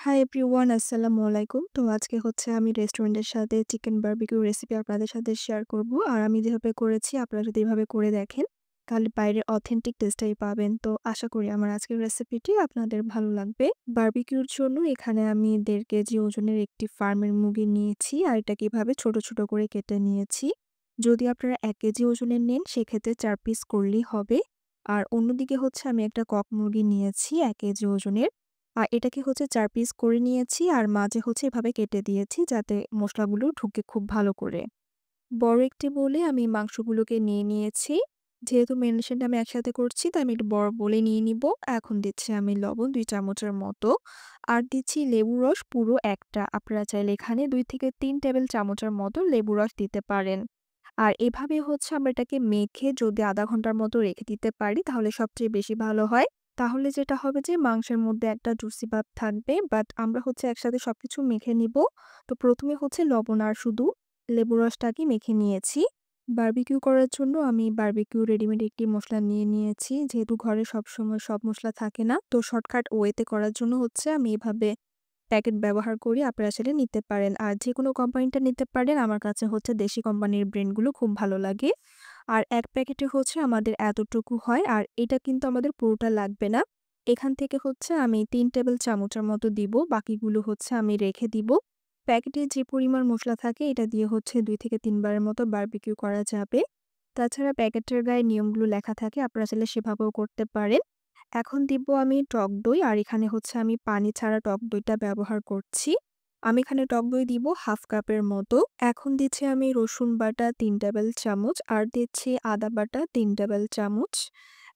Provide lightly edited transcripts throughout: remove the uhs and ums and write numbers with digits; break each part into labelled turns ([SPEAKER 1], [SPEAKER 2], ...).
[SPEAKER 1] Hi everyone, আসসালামু আলাইকুম। তো আজকে হচ্ছে আমি রেস্টুরেন্টের সাথে চিকেন বারবিকিউ রেসিপি আপনাদের সাথে শেয়ার করব। আর আমি যেভাবে করেছি আপনারা যদি এভাবে করে দেখেন তাহলে বাইরের অথেন্টিক টেস্টটাই পাবেন। তো আশা করি আমার আজকের রেসিপিটি আপনাদের ভালো লাগবে। বারবিকিউর জন্য এখানে আমি ১.৫ কেজি ওজনের একটি ফার্মের মুরগি নিয়েছি আর এটাকে এভাবে ছোট, ছোট করে কেটে নিয়েছি। যদি আপনারা ১ কেজি ওজনের নেন সেক্ষেত্রে ৪ পিস করলেই হবে। আর অন্যদিকে হচ্ছে আমি একটা কক মুরগি নিয়েছি ১ কেজি ওজনের। এটাকে হচ্ছে ৪ পিস করে নিয়েছি আর মাঝে হচ্ছে এভাবে কেটে দিয়েছি যাতে মসলাগুলো ঢুকে খুব ভালো করে। বড় একটি বোলে আমি মাংসগুলোকে নিয়ে নিয়েছি। যেহেতু মেরিনেশনটা আমি একসাথে করছি তাই আমি একটু বড় বোলে নিয়ে নিবো। এখন দিচ্ছি আমি লবণ ২ চামচের মতো। আর দিচ্ছি লেবুর রস পুরো ১ টা। আপনারা চাইলে এখানে ২ থেকে ৩ টেবিল চামচের মতো লেবুর রস দিতে পারেন। আর এভাবে হচ্ছে আমরা এটাকে মেখে যদি ০.৫ ঘন্টার মতো রেখে দিতে পারি তাহলে সবচেয়ে বেশি ভালো হয়। তাহলে যেটা হবে যে মাংসের মধ্যে একটা জুসি ভাব থাকবে। বাট আমরা হচ্ছে একসাথে সবকিছু মেখে নিবো। তো ১ম এ হচ্ছে লবণ আর শুধু লেবুর রসটাকে মেখে নিয়েছি। বারবিকিউ করার জন্য আমি বারবিকিউ রেডিমেড একটি মসলা নিয়ে নিয়েছি। যেহেতু ঘরে সবসময় সব মসলা থাকে না, তো শর্টকাট ওয়েতে করার জন্য হচ্ছে আমি এভাবে প্যাকেট ব্যবহার করি। আপনারা আসলে নিতে পারেন। আর যেকোনো কোম্পানিটা নিতে পারেন। আমার কাছে হচ্ছে দেশি কোম্পানির ব্র্যান্ডগুলো খুব ভালো লাগে। আর ১ প্যাকেটে হচ্ছে আমাদের এতটুকু হয়। আর এটা কিন্তু আমাদের পুরোটা লাগবে না। এখান থেকে হচ্ছে আমি ৩ টেবিল চামচের মতো দিব। বাকিগুলো হচ্ছে আমি রেখে দিব। প্যাকেটে যে পরিমাণ মসলা থাকে এটা দিয়ে হচ্ছে ২ থেকে ৩ বারের মতো বারবিকিউ করা যাবে। তাছাড়া প্যাকেটের গায়ে নিয়মগুলো লেখা থাকে। আপনারা চাইলে সেভাবেও করতে পারেন। এখন দিব আমি টক দই আর এখানে হচ্ছে আমি পানি ছাড়া টক দইটা ব্যবহার করছি। আমি এখানে টক দই দিব ১/২ কাপের মতো। এখন দিচ্ছি আমি রসুন বাটা ৩ টেবিল চামচ আর দিচ্ছি আদা বাটা ৩ টেবিল চামচ।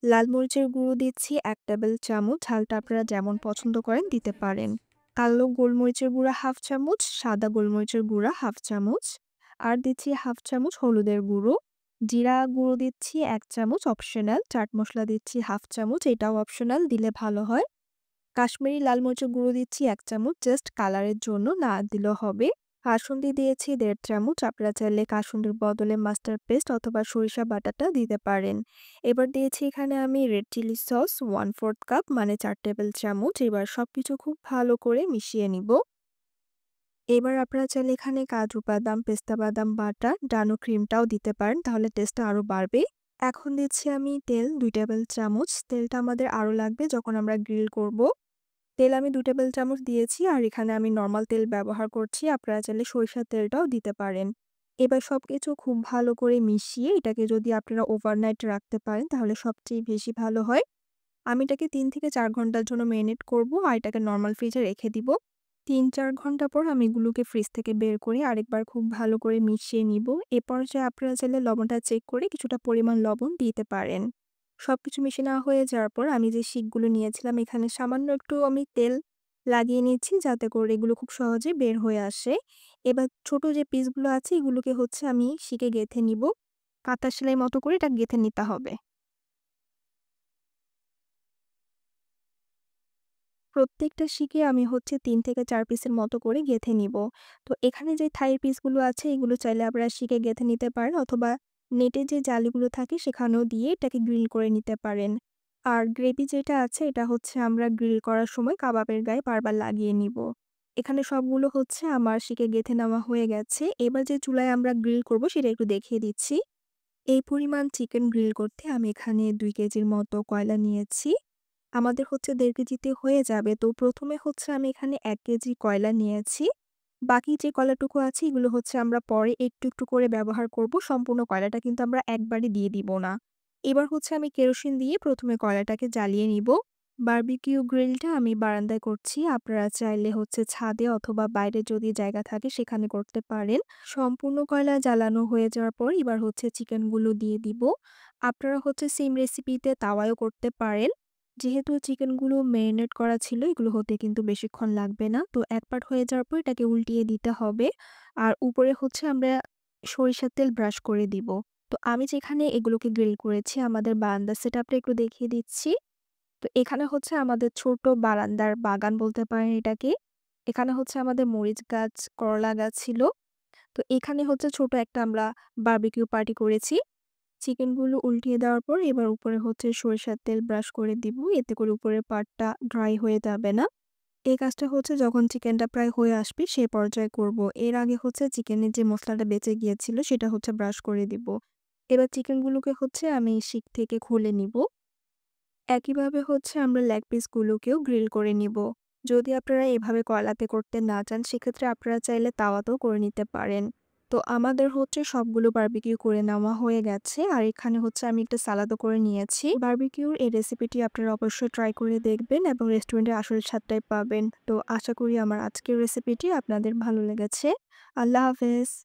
[SPEAKER 1] লাল মরিচের গুঁড়ো দিচ্ছি ১ টেবিল চামচ। ঝালটা আপনারা যেমন পছন্দ করেন দিতে পারেন। কালো গোলমরিচের গুঁড়া ১/২ চামচ, সাদা গোলমরিচের গুঁড়া ১/২ চামচ। আর দিচ্ছি ১/২ চামচ হলুদের গুঁড়ো। জিরা গুঁড়ো দিচ্ছি ১ চামচ অপশনাল। চাট মসলা দিচ্ছি ১/২ চামচ, এটাও অপশনাল, দিলে ভালো হয়। কাশ্মীরি লাল মরিচের গুঁড়ো দিচ্ছি ১ চামচ, জাস্ট কালারের জন্য, না দিলেও হবে। কাসুন্দি দিয়েছি ১.৫ চামচ। আপনারা চাইলে কাসুন্দির বদলে মাস্টার্ড পেস্ট অথবা সরিষা বাটাটা দিতে পারেন। এবার দিয়েছি এখানে আমি রেড চিলি সস 1/৪ কাপ মানে ৪ টেবিল চামচ। এবার সবকিছু খুব ভালো করে মিশিয়ে নিব। এবার আপনারা চাইলে এখানে কাজু বাদাম, পেস্তা বাদাম বাটা, ডানো ক্রিমটাও দিতে পারেন, তাহলে টেস্টটা আরো বাড়বে। এখন দিচ্ছি আমি তেল ২ টেবিল চামচ। তেলটা আমাদের আরো লাগবে যখন আমরা গ্রিল করব। তেল আমি ২ টেবিল চামচ দিয়েছি আর এখানে আমি নরমাল তেল ব্যবহার করছি। আপনারা চাইলে সরিষার তেলটাও দিতে পারেন। এবার সবকিছু খুব ভালো করে মিশিয়ে এটাকে যদি আপনারা ওভারনাইট রাখতে পারেন তাহলে সবচেয়ে বেশি ভালো হয়। আমি এটাকে ৩ থেকে ৪ ঘন্টার জন্য মেরিনেট করব আর এটাকে নরমাল ফ্রিজে রেখে দিব। ৩-৪ ঘন্টা পর আমি এগুলোকে ফ্রিজ থেকে বের করে আরেকবার খুব ভালো করে মিশিয়ে নিব। এ পর্যায়ে আপনারা চাইলে লবণটা চেক করে কিছুটা পরিমাণ লবণ দিতে পারেন। সবকিছু মিশে নেওয়া হয়ে যাওয়ার পর আমি যে শিকগুলো নিয়েছিলাম এখানে সামান্য একটু আমি তেল লাগিয়ে নিচ্ছি যাতে করে এগুলো খুব সহজে বের হয়ে আসে। এবার ছোট যে পিসগুলো আছে এগুলোকে হচ্ছে আমি শিকে গেঁথে নিব। কাঁথা সেলাই মতো করে এটা গেঁথে নিতে হবে। প্রত্যেকটা শিকে আমি হচ্ছে ৩ থেকে ৪ পিসের মতো করে গেঁথে নিব। তো এখানে যে থাইয়ের পিসগুলো আছে এগুলো চাইলে আপনারা শিকে গেঁথে নিতে পারেন অথবা নেটে যে জালিগুলো থাকে সেখানেও দিয়ে এটাকে গ্রিল করে নিতে পারেন। আর গ্রেভি যেটা আছে এটা হচ্ছে আমরা গ্রিল করার সময় কাবাবের গায়ে বারবার লাগিয়ে নিব। এখানে সবগুলো হচ্ছে আমার শিকে গেঁথে নেওয়া হয়ে গেছে। এবার যে চুলায় আমরা গ্রিল করব সেটা একটু দেখিয়ে দিচ্ছি। এই পরিমাণ চিকেন গ্রিল করতে আমি এখানে ২ কেজির মতো কয়লা নিয়েছি। আমাদের হচ্ছে ১.৫ কেজিতে হয়ে যাবে। তো ১ম এ হচ্ছে আমি এখানে ১ কেজি কয়লা নিয়েছি। বাকি যে কয়লাটুকু আছে এগুলো হচ্ছে আমরা পরে একটু, একটু করে ব্যবহার করব। সম্পূর্ণ কয়লাটা কিন্তু আমরা একবারে দিয়ে দিব না। এবার হচ্ছে আমি কেরোসিন দিয়ে ১ম এ কয়লাটাকে জ্বালিয়ে নিব। বারবিকিউ গ্রিলটা আমি বারান্দায় করছি। আপনারা চাইলে হচ্ছে ছাদে অথবা বাইরে যদি জায়গা থাকে সেখানে করতে পারেন। সম্পূর্ণ কয়লা জ্বালানো হয়ে যাওয়ার পর এবার হচ্ছে চিকেনগুলো দিয়ে দিব। আপনারা হচ্ছে সেম রেসিপিতে তাওয়ায়ও করতে পারেন। যেহেতু চিকেনগুলো মেরিনেট করা ছিল এগুলো হতে কিন্তু বেশিক্ষণ লাগবে না। তো এক পার্ট হয়ে যাওয়ার পর এটাকে উল্টিয়ে দিতে হবে। আর উপরে হচ্ছে আমরা সরিষার তেল ব্রাশ করে দিব। তো আমি যেখানে এগুলোকে গ্রিল করেছি আমাদের বারান্দার সেটআপটা একটু দেখিয়ে দিচ্ছি। তো এখানে হচ্ছে আমাদের ছোট বারান্দার বাগান বলতে পারেন এটাকে। এখানে হচ্ছে আমাদের মরিচ গাছ, করলা গাছ ছিল। তো এখানে হচ্ছে ছোট একটা আমরা বারবিকিউ পার্টি করেছি। চিকেনগুলো উল্টিয়ে দেওয়ার পর এবার উপরে হচ্ছে সরিষার তেল ব্রাশ করে দিব। এতে করে উপরের পার্টটা ড্রাই হয়ে যাবে না। এই কাজটা হচ্ছে যখন চিকেনটা প্রায় হয়ে আসবে সেই পর্যায়ে করব। এর আগে হচ্ছে চিকেনের যে মসলাটা বেঁচে গিয়েছিল সেটা হচ্ছে ব্রাশ করে দিব। এবার চিকেনগুলোকে হচ্ছে আমি শিক থেকে খুলে নিব। একইভাবে হচ্ছে আমরা লেগ পিসগুলোকেও গ্রিল করে নিব। যদি আপনারা এভাবে কয়লাতে করতে না চান সেক্ষেত্রে আপনারা চাইলে তাওয়াতেও করে নিতে পারেন। তো আমাদের হচ্ছে সবগুলো বারবিকিউ করে নেওয়া হয়ে গেছে। আর এখানে হচ্ছে আমি একটা সালাদও করে নিয়েছি। বারবিকিউর এই রেসিপিটি আপনারা অবশ্যই ট্রাই করে দেখবেন এবং রেস্টুরেন্টের আসল স্বাদটাই পাবেন। তো আশা করি আমার আজকের রেসিপিটি আপনাদের ভালো লেগেছে। আল্লাহ হাফেজ।